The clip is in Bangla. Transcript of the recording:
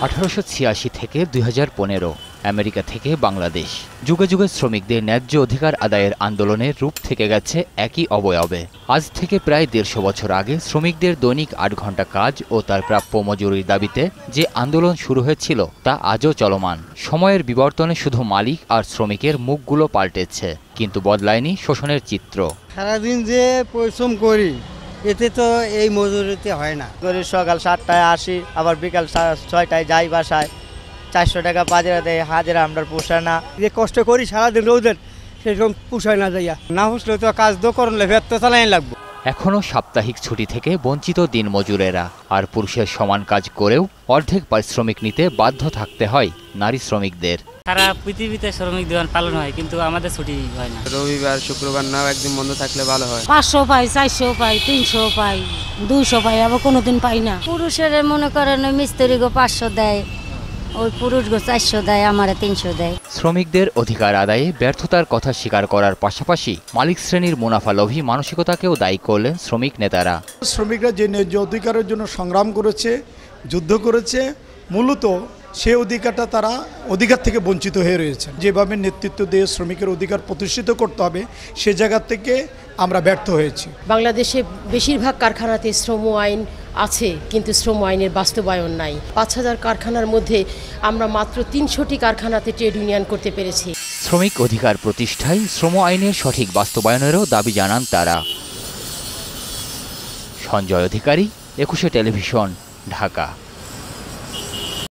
1886 থেকে 2015 আমেরিকা থেকে বাংলাদেশ যুগে যুগে শ্রমিকদের ন্যায্য অধিকার আদায়ের আন্দোলনের রূপ থেকে গেছে একই অবয়বে। আজ থেকে প্রায় 150 বছর আগে শ্রমিকদের দৈনিক 8 ঘন্টা কাজ ও তার প্রাপ্য মজুরির দাবিতে যে আন্দোলন শুরু হয়েছিল তা আজও চলমান। সময়ের বিবর্তনে শুধু মালিক আর শ্রমিকের মুখগুলো পাল্টেছে, কিন্তু বদলায়নি শোষণের চিত্র। সারাদিন যে পরিশ্রম করি এতে তো এই মজুরিতে হয় না। সকাল 7টায় আসি, আবার বিকাল 6টায় যাই বাসায়। 400 টাকা বাজারে দেয়, হাজিরা আমরা পোষায় না। যে কষ্ট করি সারাদিন রোদের সেরকম পোষায় না যাইয়া, না পুষলে তো কাজ তো করলে ভেত তো চালাই লাগবে। এখনও সাপ্তাহিক ছুটি থেকে বঞ্চিত দিনমজুরেরা, আর পুরুষের সমান কাজ করেও অর্ধেক পারিশ্রমিক নিতে বাধ্য থাকতে হয় নারী শ্রমিকদের। সারা পৃথিবীতে শ্রমিক দিবস পালন হয়, কিন্তু আমাদের ছুটি হয় না। রবিবার শুক্রবার নাও একদিন বন্ধ থাকলে ভালো হয়। 500 পাই, 400 পাই, 300 পাই, 200 পাই, আবার কোনোদিন পাই না। পুরুষের মনে করেন মিস্ত্রি গো 500 দেয়, ওই পুরুষ গো 400 দেয়, আমার 300 দেয়। শ্রমিকদের অধিকার আদায়ে ব্যর্থতার কথা স্বীকার করার পাশাপাশি মালিক শ্রেণীর মুনাফালোভী মানসিকতাকেও দায়ী করলেন শ্রমিক নেতারা। শ্রমিকরা যে ন্যায্য অধিকারের জন্য সংগ্রাম করেছে, যুদ্ধ করেছে, মূলত সে অধিকারটা তারা অধিকার থেকে বঞ্চিত হয়ে রয়েছে। যেভাবে নেতৃত্ব দিয়ে শ্রমিকের অধিকার প্রতিষ্ঠিত করতে হবে সে জায়গা থেকে আমরা ব্যর্থ হয়েছি। বাংলাদেশে বেশিরভাগ কারখানাতে শ্রম আইন আছে, কিন্তু শ্রম আইনের বাস্তবায়ন নাই। 5000 কারখানার মধ্যে আমরা মাত্র 300টি কারখানাতে ট্রেড ইউনিয়ন করতে পেরেছি। শ্রমিক অধিকার প্রতিষ্ঠায় শ্রম আইনের সঠিক বাস্তবায়নেরও দাবি জানান তারা। সঞ্জয় অধিকারী, 21 টেলিভিশন, ঢাকা।